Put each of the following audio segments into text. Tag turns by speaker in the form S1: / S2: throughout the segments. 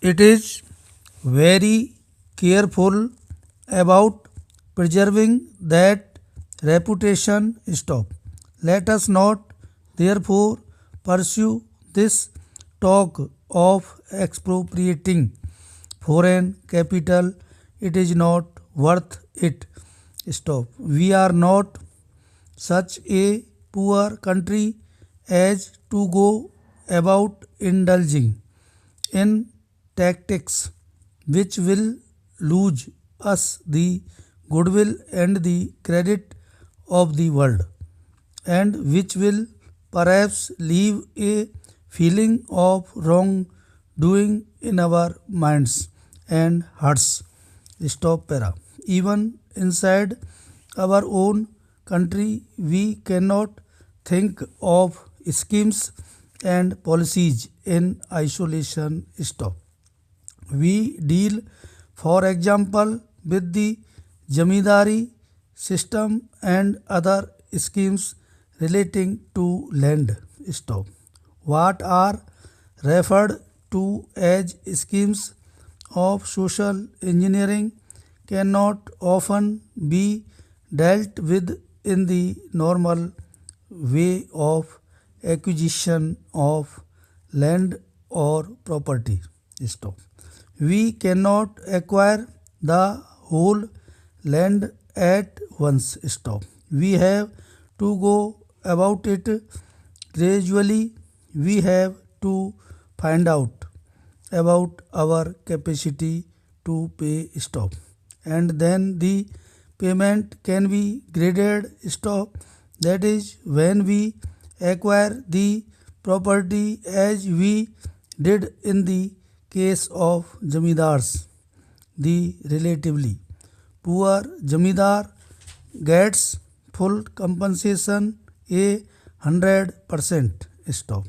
S1: It is very careful about preserving that reputation. Stop. Let us not therefore pursue this talk of expropriating foreign capital. It is not worth it. Stop. We are not such a poor country as to go about indulging in tactics which will lose us the goodwill and the credit of the world, and which will perhaps leave a feeling of wrong doing in our minds and hearts. Stop para. Even inside our own country, we cannot think of schemes and policies in isolation. Stop. We deal, for example, with the Jamidari system and other schemes relating to land. Stop. What are referred to as schemes of social engineering cannot often be dealt with in the normal way of acquisition of land or property. Stop. We cannot acquire the whole land at once. Stop. We have to go about it gradually. We have to find out about our capacity to pay. Stop. And then the payment can be graded. Stop. That is when we acquire the property, as we did in the case of Jamidars. The relatively poor Jamidar gets full compensation, 100%. Stop.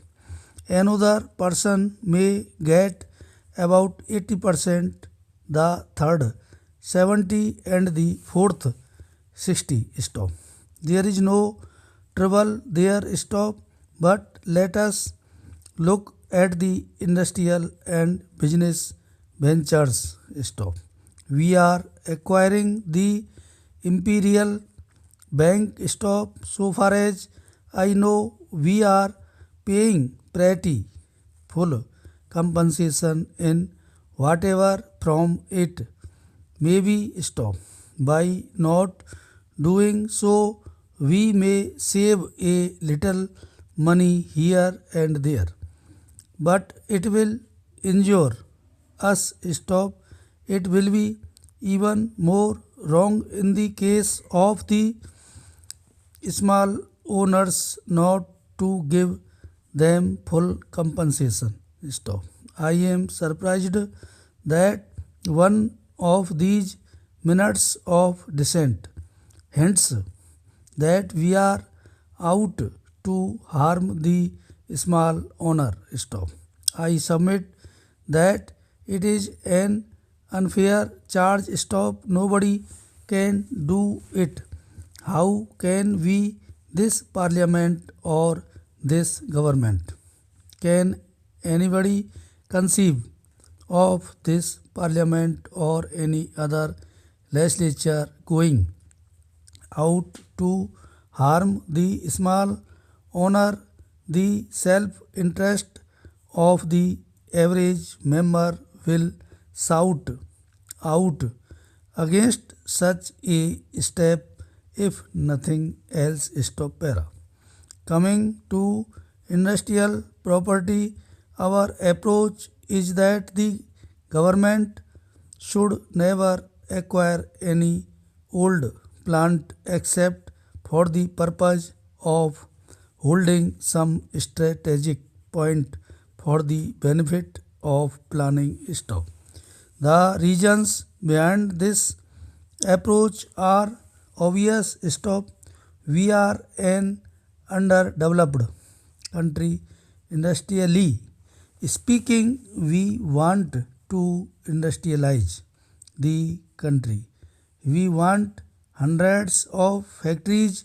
S1: Another person may get about 80%, the third 70, and the fourth 60. Stop. There is no trouble there. Stop. But let us look at the industrial and business ventures. Stop. We are acquiring the Imperial Bank. Stop. So far as I know, we are paying pretty full compensation in whatever from it may be. Stop. By not doing so, we may save a little money here and there, but it will injure us. Stop. It will be even more wrong in the case of the small owners not to give them full compensation. Stop. I am surprised that one of these minutes of dissent hints that we are out to harm the small owner. Stop. I submit that it is an unfair charge. Stop. Nobody can do it. How can we, this parliament or this government? Can anybody conceive of this parliament or any other legislature going out to harm the small owner? The self-interest of the average member will shout out against such a step if nothing else. Stop para. Coming to industrial property, our approach is that the government should never acquire any old plant except for the purpose of holding some strategic point for the benefit of planning. Stop. The reasons behind this approach are obvious. Stop. We are an underdeveloped country industrially speaking. We want to industrialize the country. We want hundreds of factories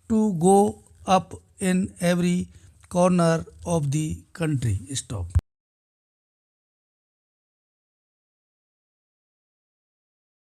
S1: to go up in every corner of the country. Stop.